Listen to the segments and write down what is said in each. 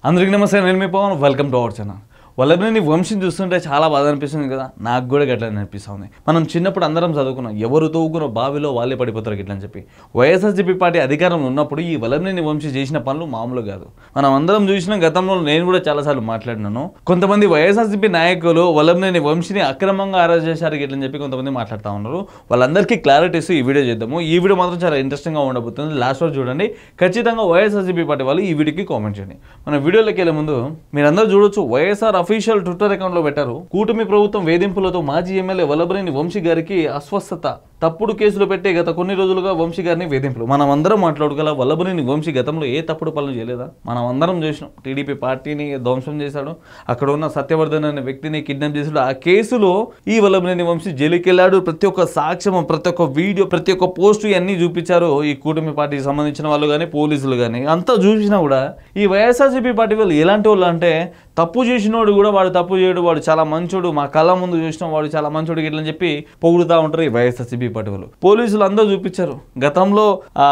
అందరికీ నమస్తే, నేను మీ Pawan. Welcome to our channel. Vallabhaneni వంశీని చూస్తుంటే చాలా బాధ అనిపిస్తుంది కదా, నాకు కూడా గట్లనే అనిపిస్తుంది. మనం చిన్నప్పుడు అందరం చదువుకున్నాం, ఎవరు తవ్వుకున్న బావిలో వాళ్ళే పడిపోతారు గిట్లని చెప్పి. వైఎస్ఆర్సీపీ పార్టీ అధికారంలో ఉన్నప్పుడు ఈ వల్లభనేని వంశీ చేసిన పనులు మామూలు కాదు. మనం అందరం చూసిన గతంలో నేను కూడా చాలాసార్లు మాట్లాడినాను. కొంతమంది వైఎస్ఆర్సీపీ నాయకులు వల్లభనేని వంశీని అక్రమంగా అరెస్ట్ చేశారు గిట్లని చెప్పి కొంతమంది మాట్లాడుతూ ఉన్నారు. వాళ్ళందరికీ క్లారిటీ ఇస్తూ ఈ వీడియో చేద్దాము. ఈ వీడియో మాత్రం చాలా ఇంట్రెస్టింగ్గా ఉండబోతుంది. లాస్ట్ వరకు చూడండి. ఖచ్చితంగా వైఎస్ఆర్సీపీ పార్టీ వాళ్ళు ఈ వీడియోకి కామెంట్ చేయండి. మన వీడియోలోకి వెళ్ళే ముందు మీరందరూ చూడొచ్చు, వైఎస్ఆర్ అఫీషియల్ ట్విట్టర్ అకౌంట్లో పెట్టారు. కూటమి ప్రభుత్వం వేధింపులతో మాజీ ఎమ్మెల్యే వల్లభనేని వంశీ గారికి అస్వస్థత, తప్పుడు కేసులు పెట్టి గత కొన్ని రోజులుగా వంశీ గారిని వేధింపులు. మనం అందరం మాట్లాడుకోగల వల్లభనేని వంశీ గతంలో ఏ తప్పుడు పనులు చేయలేదా? మనం అందరం చూసినాం. టీడీపీ పార్టీని ధ్వంసం చేశాడు, అక్కడ ఉన్న సత్యవర్ధన్ అనే వ్యక్తిని కిడ్నాప్ చేశాడు. ఆ కేసులో ఈ వల్లభనేని వంశీ జైలుకి వెళ్ళాడు. ప్రతి ఒక్క సాక్ష్యం, ప్రతి ఒక్క వీడియో, ప్రతి ఒక్క పోస్టు ఇవన్నీ చూపించారు ఈ కూటమి పార్టీకి సంబంధించిన వాళ్ళు కానీ పోలీసులు కానీ. అంతా చూసినా కూడా ఈ వైఎస్ఆర్సీపీ పార్టీ వాళ్ళు ఎలాంటి వాళ్ళు అంటే, తప్పు చేసినోడు కూడా వాడు తప్పు చేయడు, వాడు చాలా మంచోడు, మా కళ్ళ ముందు చూసినాం, వాడు చాలా మంచోడు గిట్లని చెప్పి పొగుడుతూ ఉంటారు ఈ వైఎస్ఆర్సీపీ పార్టీ వాళ్ళు. పోలీసులు అందరూ చూపించారు. గతంలో ఆ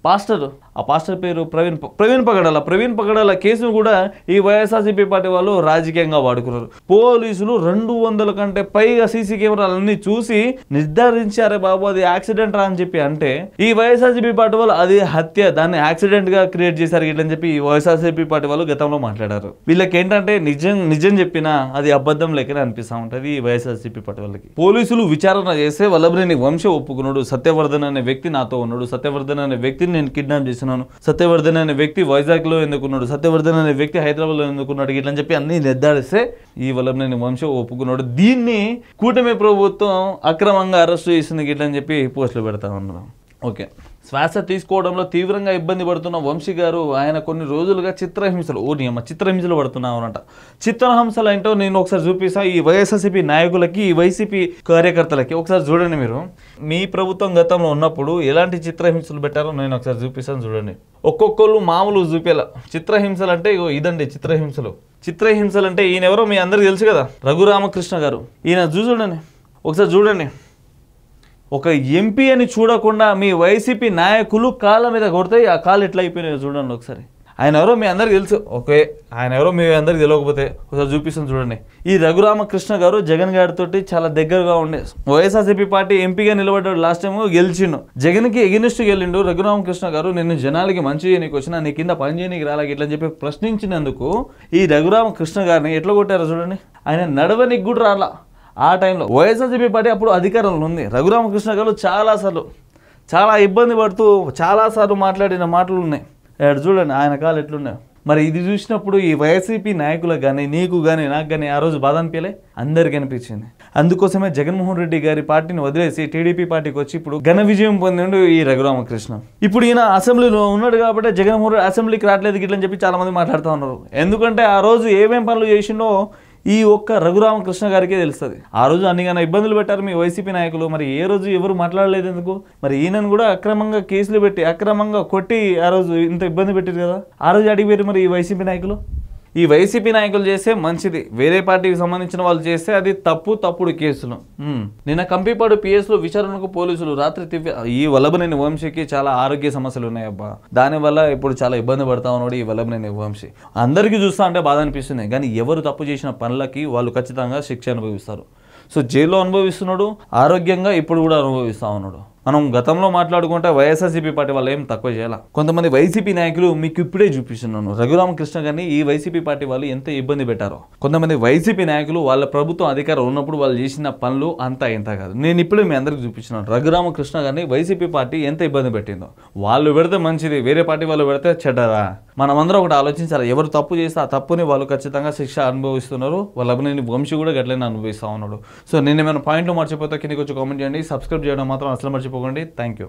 పాస్టర్ పేరు ప్రవీణ్ పగడాల కేసును కూడా ఈ వైఎస్ఆర్సీపీ పార్టీ వాళ్ళు రాజకీయంగా వాడుకున్నారు. పోలీసులు 200 కంటే పైగా సీసీ కెమెరాలన్నీ చూసి నిర్ధారించారే బాబు అది యాక్సిడెంట్ రా అని చెప్పి అంటే, ఈ వైఎస్ఆర్సీపీ పార్టీ వాళ్ళు అది హత్య, దాన్ని యాక్సిడెంట్ గా క్రియేట్ చేశారు ఇట్లని చెప్పి ఈ వైఎస్ఆర్సీపీ పార్టీ వాళ్ళు గతంలో మాట్లాడారు. వీళ్ళకి ఏంటంటే నిజం చెప్పినా అది అబద్ధం లెక్కనే అనిపిస్తూ ఉంటుంది ఈ వైఎస్ఆర్సీపీ పార్టీ వాళ్ళకి. పోలీసులు విచారణ చేస్తే వల్లభనేని వంశీ ఒప్పుకున్నాడు, సత్యవర్ధన్ అనే వ్యక్తి నాతో ఉన్నాడు, సత్యవర్ధన్ అనే వ్యక్తిని నేను కిడ్నాప్ చేసి, సత్యవర్ధన్ అనే వ్యక్తి వైజాగ్ లో ఎందుకున్నాడు, సత్యవర్ధన్ అనే వ్యక్తి హైదరాబాద్ లో ఎందుకున్నాడు ఇట్లని చెప్పి అన్ని నిర్ధారిస్తే ఈ వల్లభనేని వంశీ ఒప్పుకున్నాడు. దీన్ని కూటమి ప్రభుత్వం అక్రమంగా అరెస్ట్ చేసింది గిట్లని చెప్పి పోస్టులు పెడతా ఉన్నారు. ఓకే, శ్వాస తీసుకోవడంలో తీవ్రంగా ఇబ్బంది పడుతున్న వంశీ గారు ఆయన కొన్ని రోజులుగా చిత్రహింసలు పడుతున్నామన్నట. చిత్రహింసలు ఏంటో నేను ఒకసారి చూపిస్తా ఈ వైఎస్ఆర్సీపీ నాయకులకి, ఈ వైసీపీ కార్యకర్తలకి. ఒకసారి చూడండి. మీరు మీ ప్రభుత్వం గతంలో ఉన్నప్పుడు ఎలాంటి చిత్రహింసలు పెట్టారో నేను ఒకసారి చూపిస్తాను, చూడండి. ఒక్కొక్కళ్ళు మామూలు చూపేలా. చిత్రహింసలు అంటే ఇదండి చిత్రహింసలు అంటే ఈయన ఎవరో మీ అందరికి తెలుసు కదా, రఘురామకృష్ణ గారు. ఈయన చూడండి, ఒకసారి చూడండి. ఒక ఎంపీ అని చూడకుండా మీ వైసీపీ నాయకులు కాళ్ళ మీద కొడతాయి, ఆ కాళ్ళు ఎట్లా అయిపోయినాయో చూడండి ఒకసారి. ఆయన ఎవరో మీ అందరికి తెలుసు. ఓకే, ఆయన ఎవరో మీ అందరికి తెలియకపోతే ఒకసారి చూపిస్తాను చూడండి. ఈ రఘురామకృష్ణ గారు జగన్ గారితో చాలా దగ్గరగా ఉండే వైఎస్ఆర్సీపీ పార్టీ ఎంపీగా నిలబడ్డాడు. లాస్ట్ టైం గెలిచిండు, జగన్కి ఎగెనిస్ట్ గెలిండు. రఘురామకృష్ణ గారు నేను జనాలకి మంచి చేయనీకి వచ్చినా, నీ కింద పని చేయనీకి రాలేక ఇట్లని చెప్పి ప్రశ్నించినందుకు ఈ రఘురామకృష్ణ గారిని ఎట్లా కొట్టారో చూడండి. ఆయన నడవనికి కూడా రాలా. ఆ టైంలో వైఎస్ఆర్సీపీ పార్టీ అప్పుడు అధికారంలో ఉంది. రఘురామకృష్ణ గారు చాలా ఇబ్బంది పడుతూ చాలాసార్లు మాట్లాడిన మాటలు ఉన్నాయి. చూడండి ఆయన కాలు ఎట్లున్నాయి. మరి ఇది చూసినప్పుడు ఈ వైసీపీ నాయకులకు కానీ, నీకు కానీ, నాకు కానీ ఆ రోజు బాధ అనిపించలే? అందరికీ అనిపించింది. అందుకోసమే జగన్మోహన్ రెడ్డి గారి పార్టీని వదిలేసి టీడీపీ పార్టీకి వచ్చి ఇప్పుడు ఘన విజయం పొందిండు ఈ రఘురామకృష్ణ. ఇప్పుడు ఈయన అసెంబ్లీలో ఉన్నాడు కాబట్టి జగన్మోహన్ రెడ్డి అసెంబ్లీకి రావట్లేదు గిట్లని చెప్పి చాలా మంది మాట్లాడుతూ ఉన్నారు. ఎందుకంటే ఆ రోజు ఏమేం పనులు చేసిండో ఈ ఒక్క రఘురామకృష్ణ గారికే తెలుస్తుంది. ఆ రోజు అన్నిగానే ఇబ్బందులు పెట్టారు మీ వైసీపీ నాయకులు. మరి ఏ రోజు ఎవరు మాట్లాడలేదు ఎందుకు? మరి ఈయనను కూడా అక్రమంగా కేసులు పెట్టి అక్రమంగా కొట్టి ఆ రోజు ఇంత ఇబ్బంది పెట్టారు కదా, ఆ రోజు అడిగిపోయారు మరి ఈ వైసీపీ నాయకులు. ఈ వైసీపీ నాయకులు చేస్తే మంచిది, వేరే పార్టీకి సంబంధించిన వాళ్ళు చేస్తే అది తప్పుడు కేసులు. నిన్న కంపిపాడు పిఎస్లో విచారణకు పోలీసులు రాత్రి ఈ వల్లభనేని వంశీకి చాలా ఆరోగ్య సమస్యలు ఉన్నాయబ్బా. దానివల్ల ఇప్పుడు చాలా ఇబ్బంది పడతా ఉన్నాడు ఈ వల్లభనేని వంశీ. అందరికీ చూస్తా అంటే బాధ అనిపిస్తుంది, కానీ ఎవరు తప్పు చేసిన పనులకి వాళ్ళు ఖచ్చితంగా శిక్ష అనుభవిస్తారు. సో జైల్లో అనుభవిస్తున్నాడు, ఆరోగ్యంగా ఇప్పుడు కూడా అనుభవిస్తూ ఉన్నాడు. మనం గతంలో మాట్లాడుకుంటే వైఎస్ఆర్సీపీ పార్టీ వాళ్ళు ఏం తక్కువ చేయాలి. కొంతమంది వైసీపీ నాయకులు మీకు ఇప్పుడే చూపిస్తున్నాను, రఘురామకృష్ణ గారిని ఈ వైసీపీ పార్టీ వాళ్ళు ఎంత ఇబ్బంది పెట్టారో. కొంతమంది వైసీపీ నాయకులు వాళ్ళ ప్రభుత్వం అధికారం ఉన్నప్పుడు వాళ్ళు చేసిన పనులు అంతా ఇంత కాదు. నేను ఇప్పుడే మీ అందరికి చూపించినాను రఘురామకృష్ణ గారిని వైసీపీ పార్టీ ఎంత ఇబ్బంది పెట్టిందో. వాళ్ళు పెడితే మంచిది, వేరే పార్టీ వాళ్ళు పెడితే చెడ్డరా? మనమందరం ఒకటి ఆలోచించాలి. ఎవరు తప్పు చేస్తే ఆ తప్పుని వాళ్ళు ఖచ్చితంగా శిక్ష అనుభవిస్తున్నారు. వల్లభనేని వంశీ కూడా గట్లనే అనుభవిస్తూ ఉన్నాడు. సో నేను ఏమైనా పాయింట్లు మర్చిపోతే కిందకి వచ్చి కామెంట్ చేయండి. సబ్స్క్రైబ్ చేయడం మాత్రం అసలు మర్చిపోకండి. Thank you.